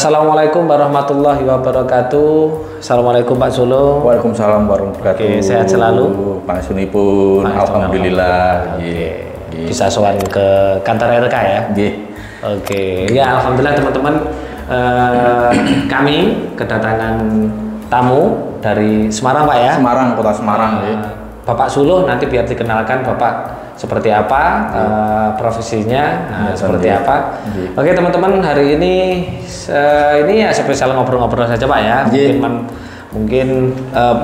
Assalamualaikum warahmatullahi wabarakatuh. Assalamualaikum Pak Sulung. Waalaikumsalam warahmatullahi wabarakatuh. Oke, sehat selalu. Pak Suni pun, alhamdulillah. Oke. Bisa sowan ke kantor RK ya? Oke. Ya, alhamdulillah teman-teman. Kami kedatangan tamu dari Semarang, Pak ya? Semarang, kota Semarang. Bapak Suluh, nanti biar dikenalkan Bapak seperti apa, profesinya seperti apa. Oke teman-teman, hari ini ya spesial ngobrol-ngobrol saja Pak ya. Mungkin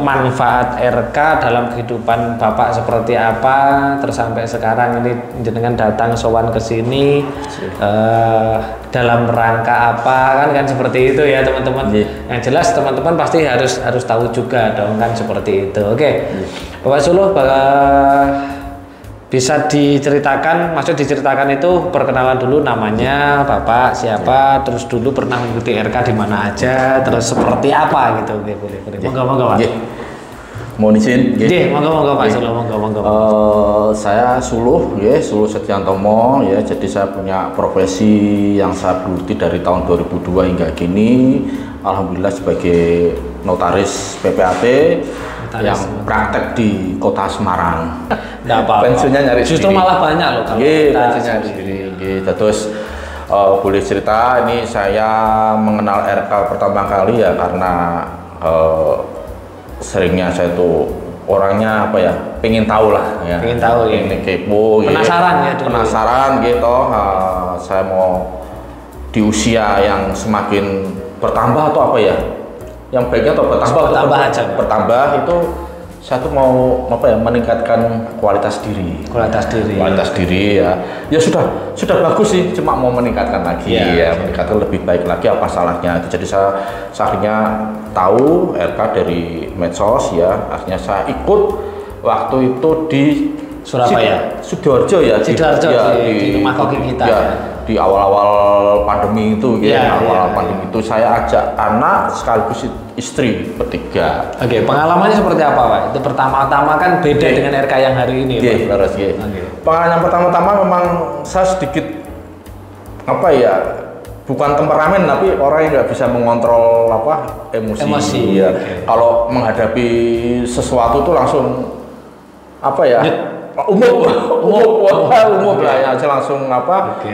manfaat RK dalam kehidupan Bapak seperti apa, terus sampai sekarang ini jenengan datang sowan ke sini dalam rangka apa, kan seperti itu ya teman-teman. Yang jelas teman-teman pasti harus tahu juga dong kan seperti itu. Oke. Bapak Suluh bisa diceritakan, maksud diceritakan itu perkenalan dulu, namanya Bapak siapa, terus dulu pernah mengikuti RK di mana aja, terus seperti apa gitu. Oke, boleh. Monggo Pak. Mohon izin. Monggo Pak Suluh, monggo. Saya Suluh Setiantomo ya. Jadi saya punya profesi yang saya geluti dari tahun 2002 hingga kini. Alhamdulillah sebagai notaris PPAT yang praktek di kota Semarang. Nggak apa-apa. Pensiunnya nyari justru sendiri. Malah banyak loh kalau pensiunnya nyari sendiri. Terus boleh cerita, ini saya mengenal RK pertama kali ya karena seringnya saya tuh orangnya apa ya, pengen tahu lah ya. Pengen tahu ya. Kepo. Penasaran ya dulu. Penasaran gitu. Saya mau di usia yang semakin bertambah atau apa ya? Yang baiknya atau bertambah itu saya tuh mau apa ya, meningkatkan kualitas diri ya. Ya sudah bagus sih, cuma mau meningkatkan lagi ya, meningkatkan lebih baik lagi, apa salahnya. Jadi saya akhirnya tahu RK dari medsos ya, akhirnya saya ikut waktu itu di Surabaya, Sidoarjo ya, di rumah koki kita ya. Di awal-awal pandemi itu pandemi itu saya ajak anak sekaligus istri bertiga. Oke, pengalamannya seperti apa Pak? Itu pertama-tama kan beda dengan RK yang hari ini. Pengalaman yang pertama-tama memang saya sedikit apa ya, bukan temperamen tapi orang yang nggak bisa mengontrol emosi. Ya. Kalau menghadapi sesuatu tuh langsung apa ya, umum lah ya, saya langsung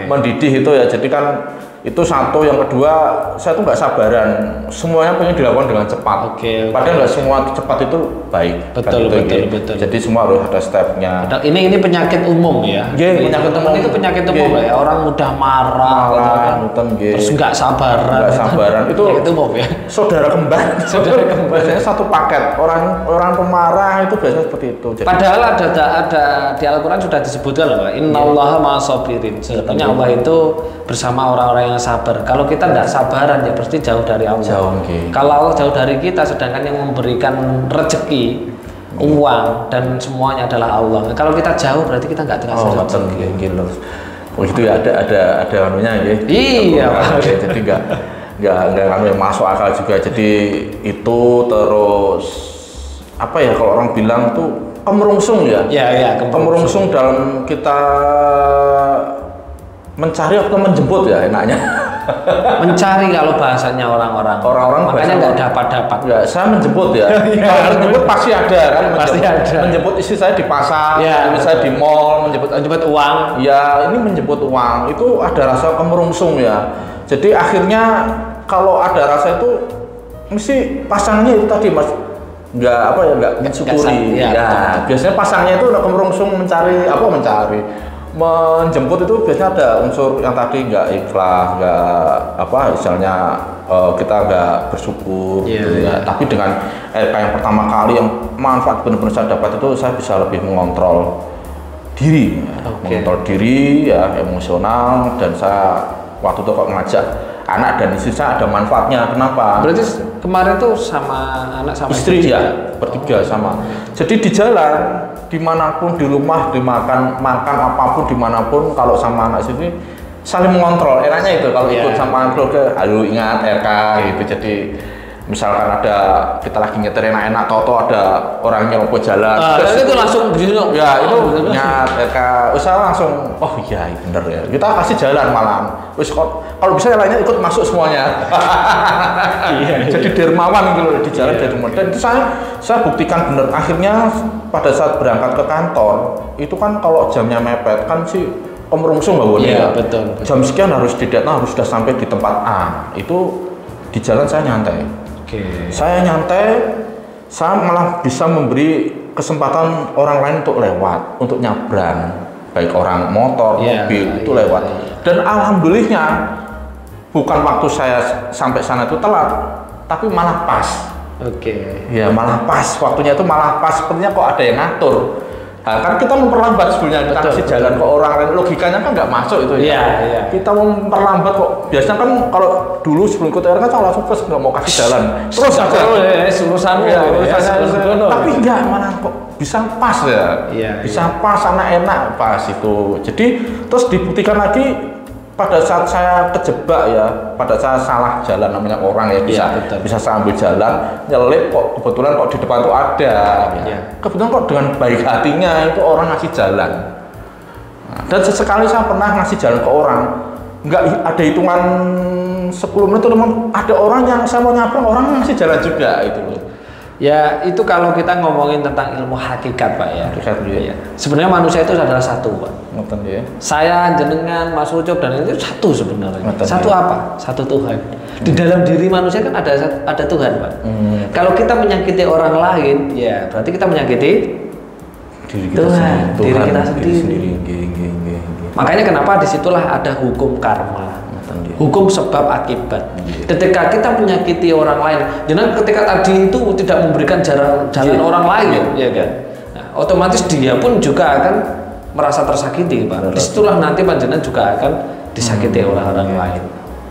mendidih itu ya. Jadi kan itu satu, yang kedua saya tuh nggak sabaran, semuanya pengen dilakukan dengan cepat. Padahal nggak semua cepat itu baik. Betul. Jadi semua harus ada stepnya. Ini penyakit umum ya. Penyakit umum itu penyakit umum ya. Orang mudah marah, terus nggak sabaran. Itu penyakit umum ya. Saudara kembar. Biasanya satu paket. Orang pemarah itu biasanya seperti itu. Jadi, padahal ada di Al-Quran sudah disebutkan loh, Innallaha ma'as-sabirin. Sebetulnya Allah itu bersama orang-orang yang sabar. Kalau kita tidak sabaran ya pasti jauh dari Allah. Kalau Allah jauh dari kita, sedangkan yang memberikan rezeki, uang dan semuanya adalah Allah. Kalau kita jauh berarti kita nggak dikasih rezeki. Itu ya ada anunya ya. Iya. Jadi nggak masuk akal juga. Jadi itu terus apa ya, kalau orang bilang tuh kemerungsung ya. Kemerungsung dalam kita mencari atau menjemput ya enaknya. Mencari kalau bahasanya orang-orang makanya nggak dapat. Ya, saya menjemput ya. Kalau menjemput pasti ada kan. Menjemput istri saya di pasar, saya di mall, menjemput uang. Ya, ini menjemput uang itu ada rasa kemerungsung ya. Jadi akhirnya kalau ada rasa itu mesti pasangannya itu tadi Mas, nggak mensyukuri. Biasanya pasangnya itu udah kemerungsung mencari. Menjemput itu biasanya ada unsur yang tadi nggak ikhlas, misalnya kita nggak bersyukur gitu ya. Tapi dengan RK yang pertama kali yang manfaat benar-benar saya dapat itu, saya bisa lebih mengontrol diri, emosional, dan saya waktu itu kok ngajak anak dan istri saya, ada manfaatnya. Kenapa? Berarti kemarin tuh sama anak sama istri ya, bertiga sama. Jadi di jalan, dimanapun, di rumah, dimakan apapun dimanapun, kalau sama anak istri saling mengontrol. Enaknya itu kalau ikut sama keluarga, ayo ingat RK gitu. Jadi misalkan ada kita lagi nyetir enak-enak, toto ada orang nyerobot jalan. Itu langsung gitu. Ya itu nyat RK usaha langsung. Oh iya bener ya. Kita kasih jalan malam. Wis kalau bisa yang lainnya ikut masuk semuanya. Jadi dermawan gitu di jalan dermawan. Dan itu saya buktikan bener. Akhirnya pada saat berangkat ke kantor itu kan kalau jamnya mepet kan sih kemerungsung Mbak Woni ya. Betul. Jam sekian harus di deadline, harus sudah sampai di tempat A. Itu di jalan saya nyantai. Saya nyantai, saya malah bisa memberi kesempatan orang lain untuk lewat, untuk nyabrang, baik orang motor, mobil itu lewat. Dan alhamdulillahnya bukan waktu saya sampai sana itu telat, tapi malah pas. Ya malah pas, waktunya itu malah pas. Sepertinya kok ada yang ngatur. Nah, kan kita memperlambat sebenarnya, kita kasih jalan ke orang lain, logikanya kan nggak masuk itu ya. Kita mau memperlambat kok. Biasanya kan kalau dulu sebelum ikut RK kan langsung first nggak mau kasih jalan. Terus aja. Urusanmu. Tapi nggak, malah kok bisa pas ya. Bisa pas, anak enak pas itu. Jadi terus dibuktikan lagi pada saat saya kejebak ya, pada saat salah jalan namanya orang ya bisa saya ambil jalan, nyelip kok kebetulan kok di depan tuh ada. Kebetulan kok dengan baik hatinya itu orang ngasih jalan. Nah, dan sesekali saya pernah ngasih jalan ke orang, nggak ada hitungan 10 menit teman, ada orang yang saya mau nyabrang, orang ngasih jalan juga itu loh. Ya itu kalau kita ngomongin tentang ilmu hakikat Pak ya. Sebenarnya manusia itu adalah satu Pak. Saya, jenengan, Mas Ucup dan itu satu sebenarnya. Satu apa? Satu Tuhan. Di dalam diri manusia kan ada Tuhan Pak. Kalau kita menyakiti orang lain, ya berarti kita menyakiti diri kita sendiri. Makanya kenapa disitulah ada hukum karma. Hukum sebab akibat. Ketika kita menyakiti orang lain, jangan ketika tadi itu tidak memberikan jalan orang lain, ya kan? Nah, otomatis dia pun juga akan merasa tersakiti, Pak. Disitulah nanti panjenengan juga akan disakiti oleh orang lain.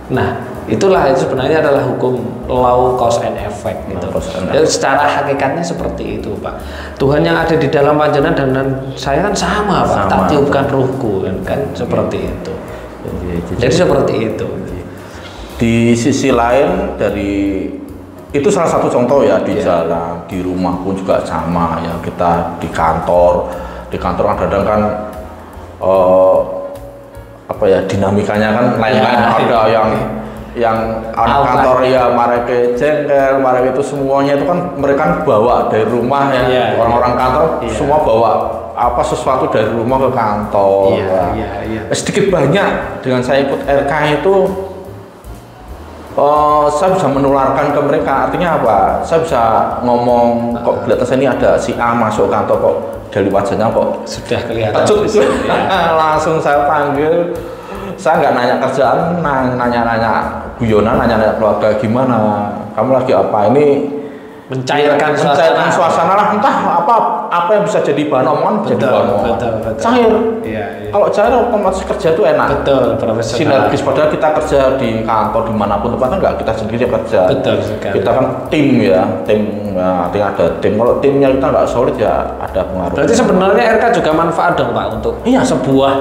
Nah, itulah itu sebenarnya adalah hukum law cause and effect gitu. Dan secara hakikatnya seperti itu, Pak. Tuhan yang ada di dalam panjenengan dan saya kan sama, Pak. Tak tiupkan ruhku kan seperti itu. Jadi seperti itu. Di sisi lain dari itu salah satu contoh ya di jalan, di rumah pun juga sama ya, kita di kantor kadang-kadang kan apa ya dinamikanya kan lain-lain, ada yang anak kantor ya mereka jengkel, mereka itu semuanya itu kan mereka bawa dari rumah ya, orang-orang kantor semua bawa apa sesuatu dari rumah ke kantor. Sedikit banyak dengan saya ikut RK itu saya bisa menularkan ke mereka. Artinya apa? Saya bisa ngomong kok di atas ini ada si A masuk kantor kok dari wajahnya kok sudah kelihatan. Langsung saya panggil. Saya nggak nanya kerjaan, nanya guyonan, nanya keluarga gimana, kamu lagi apa, ini mencairkan suasana lah, entah apa yang bisa jadi bahan omongan, jadi bahan omongan. Cair. Kalau cair otomatis kerja itu enak. Sinergis, padahal kita kerja di kantor dimanapun tempatnya nggak kita sendiri kerja. Kita kan tim ya, artinya ada tim. Kalau timnya kita nggak solid ya ada pengaruh. Berarti sebenarnya RK juga manfaat dong Pak untuk sebuah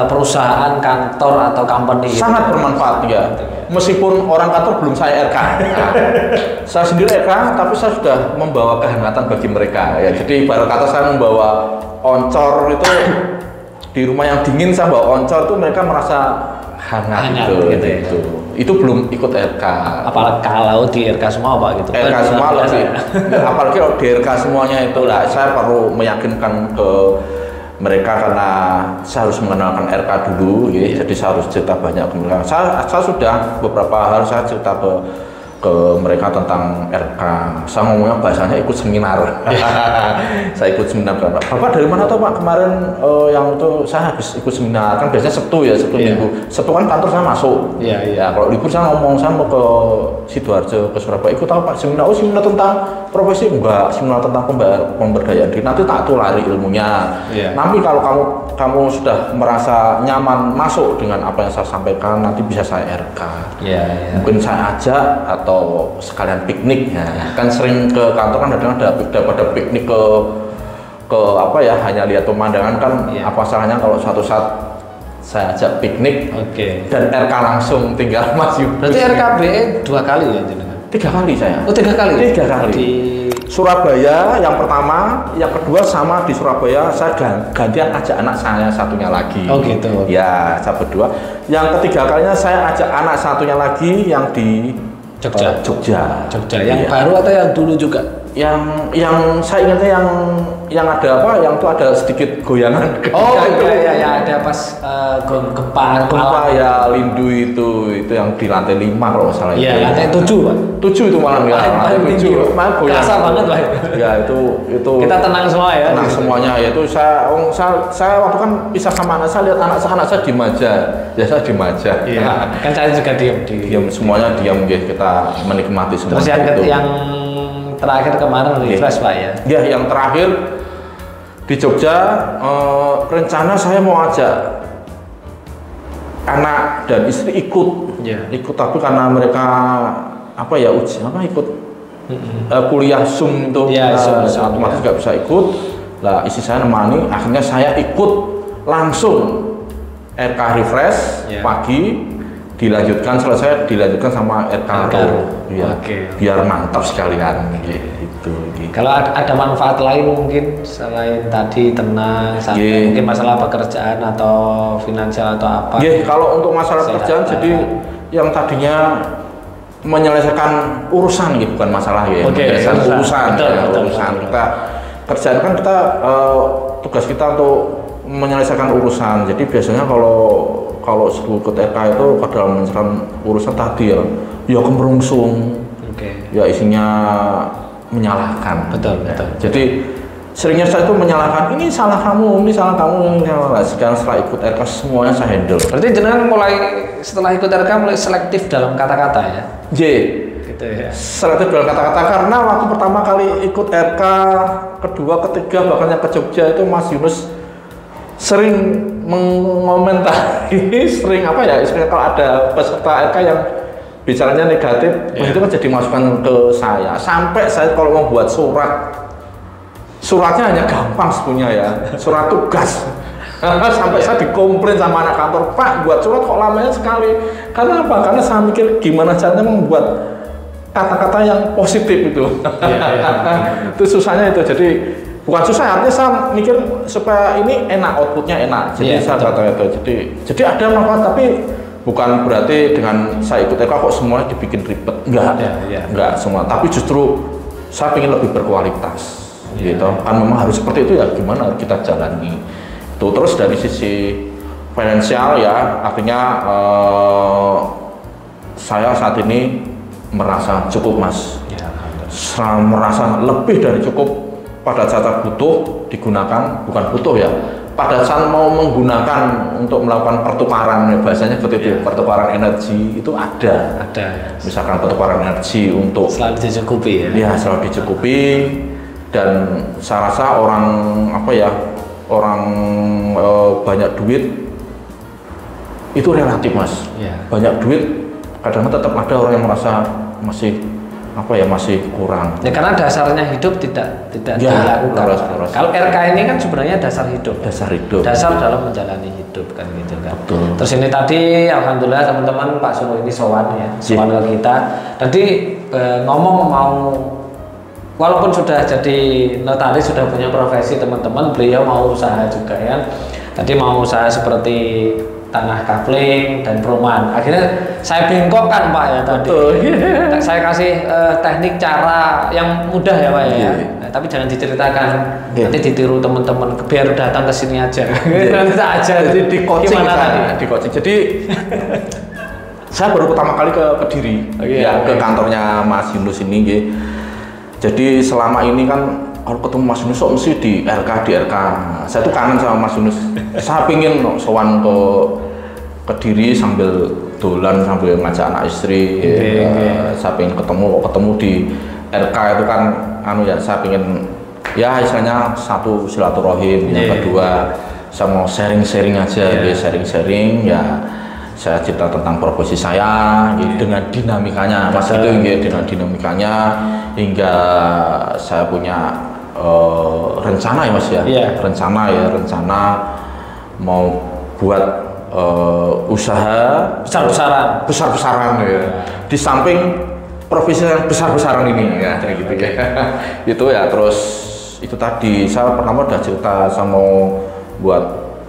perusahaan, kantor atau company. Sangat bermanfaat ya. Meskipun orang kantor belum saya RK, saya sendiri RK, tapi saya sudah membawa kehangatan bagi mereka. Ya, jadi ibarat kata saya membawa oncor itu di rumah yang dingin, saya bawa oncor itu mereka merasa hangat gitu. Itu belum ikut RK. Apalagi kalau di RK semua Pak gitu. RK semua lebih. Apalagi kalau di RK semuanya itu lah, saya perlu meyakinkan ke mereka karena saya harus mengenalkan RK dulu, jadi saya harus cerita banyak ke mereka. Saya sudah beberapa hal saya cerita ke mereka tentang RK. Saya ngomongnya bahasanya ikut seminar. Saya ikut seminar. Bapak dari mana tuh Pak kemarin yang itu saya habis ikut seminar, kan biasanya Sabtu ya, Sabtu Minggu. Sabtu kan kantor saya masuk. Ya kalau libur saya ngomong saya mau ke Sidoarjo, ke Surabaya, ikut apa Pak seminar? Oh seminar tentang profesi, enggak, seminar tentang pemberdayaan diri. Nanti tak tulari ilmunya. Nanti kalau kamu sudah merasa nyaman masuk dengan apa yang saya sampaikan, nanti bisa saya RK. Mungkin saya ajak atau sekalian piknik ya. Kan sering ke kantor kan ada piknik ke apa ya, hanya lihat pemandangan kan. Apa salahnya kalau suatu saat saya ajak piknik dan RK langsung tinggal Mas Yudus. Berarti RKBE 2 kali ya jenengan? 3 kali saya. Oh 3 kali? 3 kali. Di Surabaya yang pertama, yang kedua sama di Surabaya saya gantian ajak anak saya satunya lagi. Oh gitu? Ya, saya berdua. Yang ketiga kalinya saya ajak anak satunya lagi yang di Jogja. Jogja. Yang baru atau yang dulu juga? Yang saya ingatnya yang ada apa? Yang tuh ada sedikit goyangan. Oh iya ada pas gempa ya Lindu itu yang di lantai 5 kalau nggak salah. Iya, lantai 7 Pak. 7 itu malah nggak. Lantai 7. Kerasa banget Pak. Ya itu. Kita tenang semua ya. Tenang semuanya. Yaitu saya waktu kan pisah sama anak saya, lihat anak saya diem aja. Ya saya diem aja. Iya. Kan saya juga diem. Semuanya diam ya, kita menikmati semua. Terus yang terakhir kemarin refresh Pak ya? Ya, yang terakhir di Jogja, rencana saya mau ajak anak dan istri ikut, tapi karena mereka ikut kuliah Zoom itu, otomatis nggak bisa ikut. Lah istri saya nemani, akhirnya saya ikut langsung RK refresh pagi. Selesai dilanjutkan sama RK ya, biar mantap sekalian gitu. Kalau ada manfaat lain mungkin selain tadi tenang, mungkin masalah pekerjaan atau finansial atau apa? Kalau untuk masalah pekerjaan, jadi yang tadinya menyelesaikan urusan gitu, bukan masalah ya, menyelesaikan urusan. Kita kerjaan kan tugas kita untuk menyelesaikan urusan. Jadi biasanya kalau sebelum ikut RK itu dalam menyelesaikan urusan tadi ya kemerungsung, ya isinya menyalahkan. Betul. Jadi seringnya saya itu menyalahkan, ini salah kamu, ini salah kamu, ini salah. Sekarang setelah ikut RK semuanya saya handle. Berarti jenengan setelah ikut RK mulai selektif dalam kata-kata ya? Gitu ya. Selektif dalam kata-kata karena waktu pertama kali ikut RK, kedua, ketiga, bahkan yang ke Jogja itu Mas Yunus sering mengomentari, istilahnya kalau ada peserta RK yang bicaranya negatif, itu kan jadi masukan ke saya. Sampai saya kalau mau buat suratnya hanya gampang sebenarnya ya, surat tugas. Sampai saya dikomplain sama anak kantor, Pak, buat surat kok lamanya sekali. Karena apa? Karena saya mikir gimana caranya membuat kata-kata yang positif itu. Itu susahnya itu. Jadi bukan susah, artinya saya mikir supaya ini enak, outputnya enak. Jadi saya kata itu. Jadi ada manfaat, tapi bukan berarti dengan saya ikut RK kok semuanya dibikin ribet. Enggak semua. Tapi justru saya ingin lebih berkualitas. Gitu. Kan memang harus seperti itu ya. Gimana kita jalani? Itu terus dari sisi finansial ya, artinya saya saat ini merasa cukup Mas. Saya merasa lebih dari cukup. Pada saat butuh digunakan, bukan butuh ya, pada saat mau menggunakan untuk melakukan pertukaran, bahasanya seperti itu, pertukaran energi itu ada. Misalkan pertukaran energi untuk selalu dicukupi ya selalu dicukupi. Dan saya rasa orang banyak duit itu relatif Mas. Banyak duit kadang-kadang tetap ada orang yang merasa masih kurang. Ya karena dasarnya hidup tidak dilakukan. Kalau RK ini kan sebenarnya dasar hidup. Dasar dalam menjalani hidup kan gitu kan. Betul. Terus ini tadi alhamdulillah teman-teman Pak Suno ini sowan ke kita. Tadi ngomong mau walaupun sudah jadi notaris, sudah punya profesi teman-teman, beliau mau usaha juga ya. Tadi mau usaha seperti tanah kapling dan perumahan. Akhirnya saya bengkokkan Pak ya tadi. Saya kasih teknik cara yang mudah ya Pak ya. Tapi jangan diceritakan, nanti ditiru teman-teman, biar datang ke sini aja. Nanti aja. Jadi di coaching Jadi saya baru pertama kali ke Kediri, ke kantornya Mas Yunus ini. Jadi selama ini kan kalau ketemu Mas Yunus mesti di RK. Saya tuh kangen sama Mas Yunus. Saya pingin sowan ke Kediri sambil dolan, sambil ngajak anak istri. Saya pingin ketemu di RK itu kan saya pingin ya istilahnya satu silaturahim, yang kedua saya mau sharing-sharing aja, sharing-sharing ya. Saya cerita tentang profesi saya dengan dinamikanya, Mas itu dengan dinamikanya hingga saya punya rencana ya Mas ya, rencana mau buat usaha besar-besaran ya. Di samping profesi yang besar-besaran ini ya, kayak gitu ya. Itu ya, terus itu tadi saya pertama udah cerita sama buat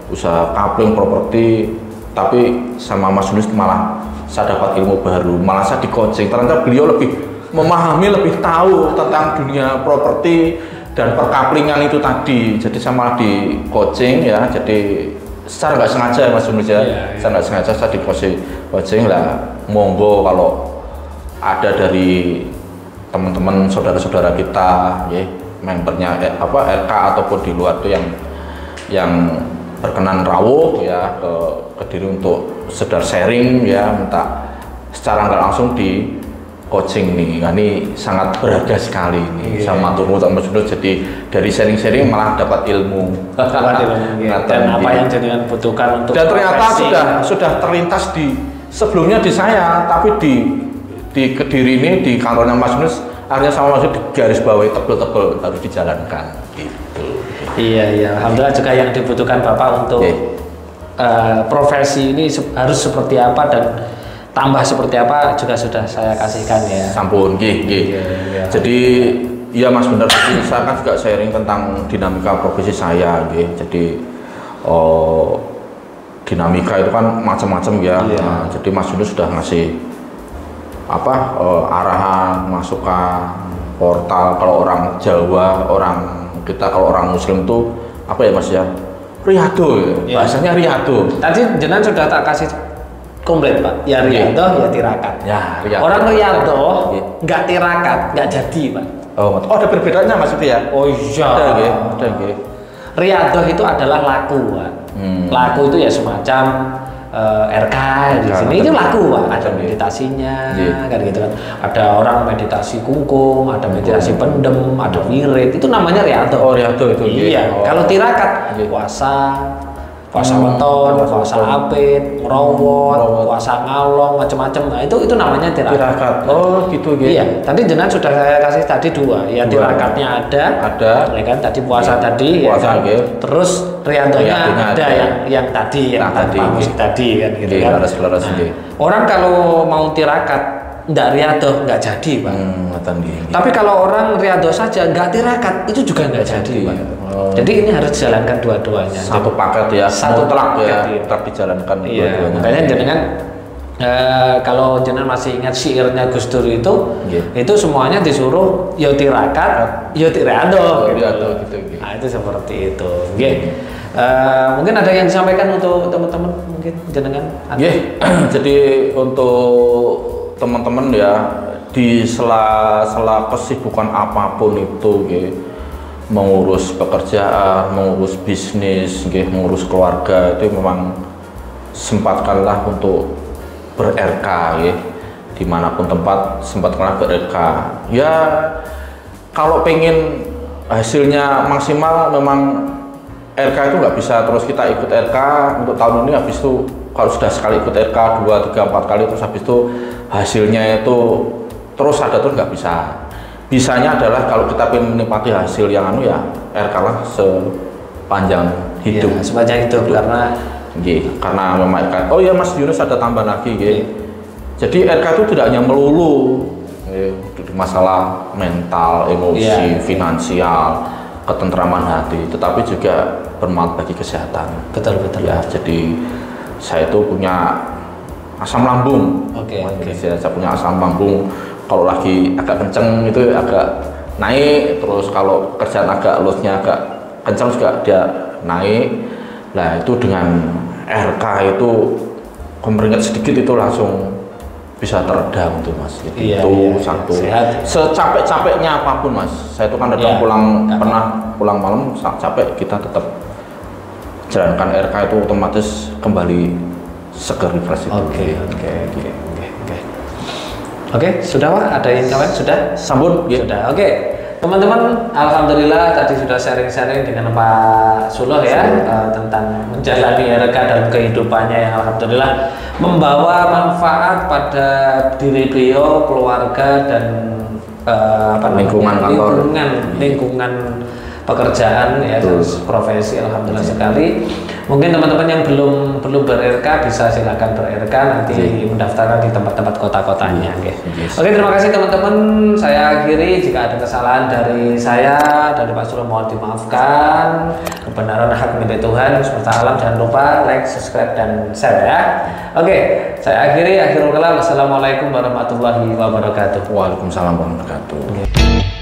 usaha coupling properti, tapi sama Mas Yunus malah saya dapat ilmu baru, malah saya di coaching. Ternyata beliau lebih memahami, lebih tahu tentang dunia properti dan perkaplingan itu tadi. Jadi saya malah di coaching ya, jadi secara nggak sengaja Mas Yunus ya, saya nggak sengaja saya di coaching lah. Monggo kalau ada dari teman-teman saudara-saudara kita ya, membernya RK ataupun di luar tuh yang berkenan rawuh ya ke diri untuk sekedar sharing ya, minta secara nggak langsung di coaching nih. Nah, ini sangat berharga sekali ini. Sama turun sama sudut, jadi dari sharing-sharing malah dapat ilmu. Dan apa yang jadikan butuhkan untuk dan ternyata sudah terlintas di sebelumnya di saya, tapi di Kediri ini di kantornya Mas Yunus akhirnya sama Mas Yunus di garis bawahi tebel-tebel harus dijalankan gitu. Iya, alhamdulillah juga yang dibutuhkan Bapak untuk profesi ini harus seperti apa dan tambah seperti apa juga sudah saya kasihkan ya. Sampun, Iya. Jadi ya Mas, benar, saya kan juga sharing tentang dinamika profesi saya, jadi dinamika itu kan macam-macam ya. Nah, jadi Mas Yunus sudah ngasih arahan, masukan, portal. Kalau orang Jawa, kita kalau orang Muslim tuh apa ya Mas ya, riyado ya. Bahasanya riyado. Tadi jenengan sudah tak kasih komplit Pak, ya riyado ya tirakat. Ya, riyado. Orang riyado nggak tirakat nggak jadi Pak. Oh ada perbedaannya maksudnya ya? Oh iya. Ada. Riyado itu adalah laku Pak. Laku itu ya semacam RK di sini itu laku Pak, ada meditasinya kan gitu kan. Ada orang meditasi kungkung, ada meditasi pendem, ada wirid, itu namanya riyado. Oh riyado itu. Iya. Kalau tirakat puasa weton, puasa apit, rawon, puasa ngalong, macam-macam. Nah, itu namanya tirakat. Oh gitu. Iya. Tadi jenengan sudah saya kasih tadi dua. Ya tirakatnya ada. Ya kan tadi puasa tadi. Puasa ya, kan? Terus riantonya ada yang tadi yang musik tadi kan gitu kan. Laras Orang kalau mau tirakat nggak riado nggak jadi Pak. Tapi kalau orang riado saja nggak tirakat itu juga nggak jadi Pak. Jadi ini harus dijalankan dua-duanya. Satu paket ya. Satu telak ya. Tetap dijalankan. Iya. Makanya jenengan kalau jenengan masih ingat syairnya Gus Dur itu semuanya disuruh yo tirakat, yo riado. Gitu. Nah itu seperti itu. Mungkin ada yang disampaikan untuk teman-teman mungkin jenengan. Jadi untuk teman-teman ya, di sela-sela kesibukan apapun itu mengurus pekerjaan, mengurus bisnis, mengurus keluarga, itu memang sempatkanlah untuk ber-RK dimanapun tempat, sempatkanlah ber-RK ya. Kalau pengen hasilnya maksimal memang RK itu nggak bisa terus kita ikut RK untuk tahun ini, habis itu kalau sudah sekali ikut RK 2, 3, 4 kali terus habis itu hasilnya itu terus ada terus nggak bisa. Bisanya adalah kalau kita ingin menikmati hasil yang RK lah sepanjang hidup. Ya, sepanjang hidup karena memang RK. Oh ya Mas Yunus ada tambahan lagi Jadi RK itu tidak hanya melulu masalah mental, emosi, finansial, ketentraman hati, tetapi juga bermanfaat bagi kesehatan. Betul ya. Jadi saya itu punya asam lambung. Saya punya asam lambung. Kalau lagi agak kenceng itu agak naik, terus kalau kerjaan agak loadnya agak kenceng juga dia naik. Nah itu dengan RK itu kemeringat sedikit itu langsung bisa teredam tuh Mas. Itu satu. Secapek-capeknya apapun Mas. Saya itu kan kadang pernah pulang malam capek, kita tetap jalankan RK itu otomatis kembali seger, refresh itu. Oke, sudah Pak? Ada yang kawan? Sudah? Sambut? Sudah. Teman-teman, alhamdulillah tadi sudah sharing-sharing dengan Pak Suloh ya tentang menjalani RK dan kehidupannya yang alhamdulillah membawa manfaat pada diri beliau, keluarga dan lingkungan pekerjaan ya, profesi. Alhamdulillah sekali. Mungkin teman-teman yang belum ber-RK bisa silakan ber-RK nanti mendaftarkan di tempat-tempat kota-kotanya. Oke, terima kasih teman-teman. Saya akhiri, jika ada kesalahan dari saya, dari Pak Suro mohon dimaafkan. Kebenaran hak milik Tuhan. Subhanallah, jangan lupa like, subscribe dan share ya. Oke, saya akhiri. Akhirul kalam. Assalamualaikum warahmatullahi wabarakatuh. Waalaikumsalam warahmatullahi wabarakatuh.